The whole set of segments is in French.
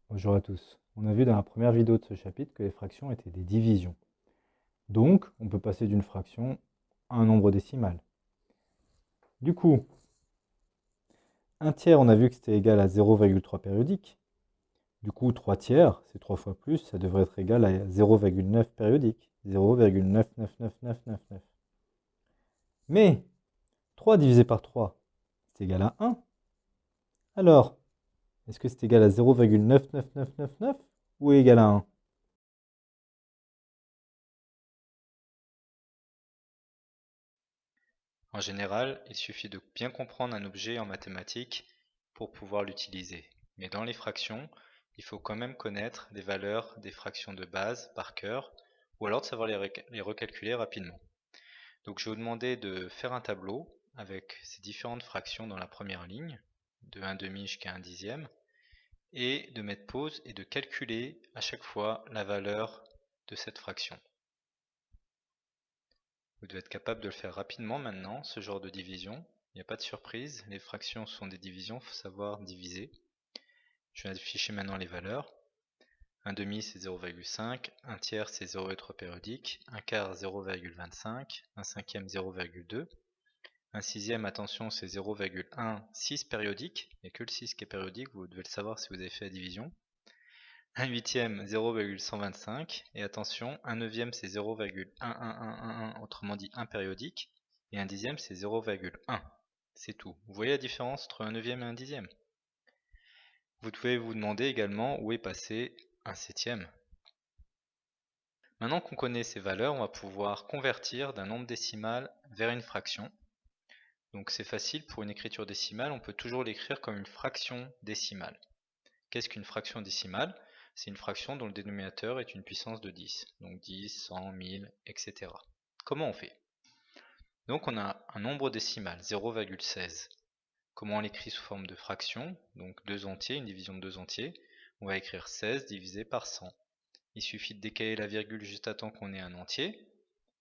Bonjour à tous. On a vu dans la première vidéo de ce chapitre que les fractions étaient des divisions. Donc, on peut passer d'une fraction à un nombre décimal. Du coup, un tiers, on a vu que c'était égal à 0,3 périodique. Du coup, 3 tiers, c'est 3 fois plus, ça devrait être égal à 0,9 périodique. 0,999999. Mais 3 divisé par 3, c'est égal à 1. Alors, est-ce que c'est égal à 0,99999 ou égal à 1? En général, il suffit de bien comprendre un objet en mathématiques pour pouvoir l'utiliser. Mais dans les fractions, il faut quand même connaître les valeurs des fractions de base par cœur, ou alors de savoir les recalculer rapidement. Donc je vais vous demander de faire un tableau avec ces différentes fractions dans la première ligne, de 1 demi jusqu'à 1 dixième, et de mettre pause et de calculer à chaque fois la valeur de cette fraction. Vous devez être capable de le faire rapidement maintenant, ce genre de division. Il n'y a pas de surprise, les fractions sont des divisions, il faut savoir diviser. Je vais afficher maintenant les valeurs. 1 demi c'est 0,5, 1 tiers c'est 0,3 périodique, 1 quart 0,25, 1 cinquième 0,2, 1 sixième, attention, c'est 0,16 périodique, il n'y a que le 6 qui est périodique, vous devez le savoir si vous avez fait la division. 1 huitième 0,125, et attention, 1 neuvième c'est 0,11111, autrement dit 1 périodique, et 1 dixième c'est 0,1. C'est tout. Vous voyez la différence entre 1 neuvième et 1 dixième? Vous devez vous demander également où est passé 1 septième. Maintenant qu'on connaît ces valeurs, on va pouvoir convertir d'un nombre décimal vers une fraction. Donc c'est facile, pour une écriture décimale, on peut toujours l'écrire comme une fraction décimale. Qu'est-ce qu'une fraction décimale? C'est une fraction dont le dénominateur est une puissance de 10. Donc 10, 100, 1000, etc. Comment on fait? Donc on a un nombre décimal, 0,16. Comment on l'écrit sous forme de fraction? Donc 2 entiers, une division de 2 entiers. On va écrire 16 divisé par 100. Il suffit de décaler la virgule juste à temps qu'on ait un entier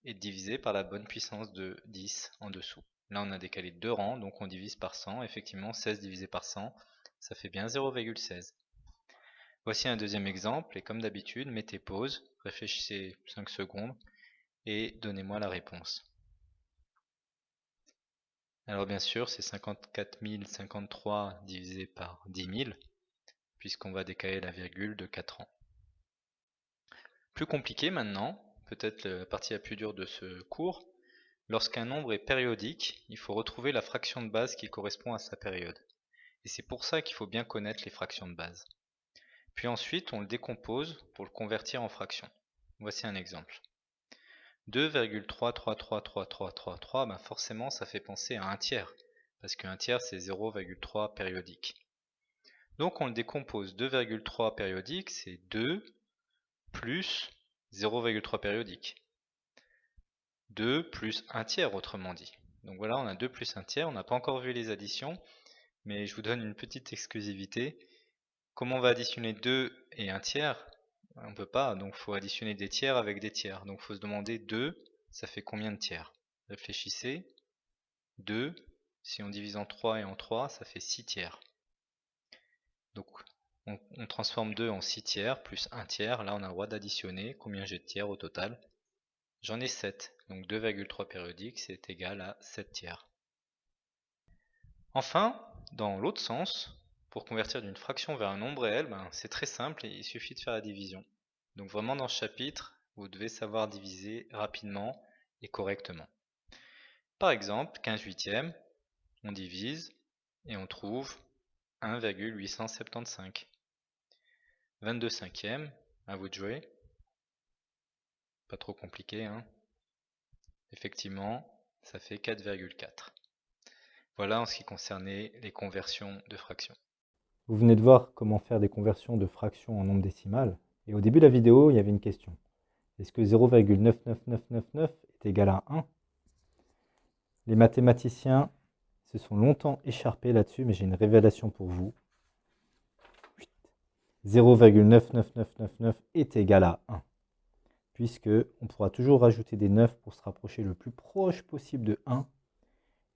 et de diviser par la bonne puissance de 10 en dessous. Là on a décalé 2 rangs, donc on divise par 100. Effectivement, 16 divisé par 100, ça fait bien 0,16. Voici un deuxième exemple, et comme d'habitude, mettez pause, réfléchissez 5 secondes, et donnez-moi la réponse. Alors bien sûr, c'est 54 053 divisé par 10 000, puisqu'on va décaler la virgule de 4 ans. Plus compliqué maintenant, peut-être la partie la plus dure de ce cours, lorsqu'un nombre est périodique, il faut retrouver la fraction de base qui correspond à sa période. Et c'est pour ça qu'il faut bien connaître les fractions de base. Puis ensuite, on le décompose pour le convertir en fraction. Voici un exemple. 2,33333333, ben forcément ça fait penser à un tiers, parce qu'un tiers c'est 0,3 périodique. Donc on le décompose. 2,3 périodique c'est 2 plus 0,3 périodique. 2 plus 1 tiers autrement dit. Donc voilà, on a 2 plus 1 tiers, on n'a pas encore vu les additions, mais je vous donne une petite exclusivité. Comment on va additionner 2 et 1 tiers? On ne peut pas, donc il faut additionner des tiers avec des tiers. Donc il faut se demander 2, ça fait combien de tiers? Réfléchissez. 2, si on divise en 3 et en 3, ça fait 6 tiers. Donc on transforme 2 en 6 tiers plus 1 tiers. Là on a le droit d'additionner. Combien j'ai de tiers au total? J'en ai 7. Donc 2,3 périodique, c'est égal à 7 tiers. Enfin, dans l'autre sens, pour convertir d'une fraction vers un nombre réel, ben, c'est très simple et il suffit de faire la division. Donc vraiment dans ce chapitre, vous devez savoir diviser rapidement et correctement. Par exemple, 15 huitièmes, on divise et on trouve 1,875. 22 cinquièmes, à vous de jouer. Pas trop compliqué, hein. Effectivement, ça fait 4,4. Voilà en ce qui concernait les conversions de fractions. Vous venez de voir comment faire des conversions de fractions en nombre décimal. Et au début de la vidéo, il y avait une question. Est-ce que 0,99999 est égal à 1? Les mathématiciens se sont longtemps écharpés là-dessus, mais j'ai une révélation pour vous. 0,99999 est égal à 1, puisque on pourra toujours rajouter des 9 pour se rapprocher le plus proche possible de 1.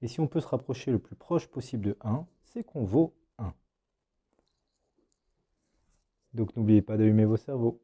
Et si on peut se rapprocher le plus proche possible de 1, c'est qu'on vaut 1. Donc n'oubliez pas d'allumer vos cerveaux.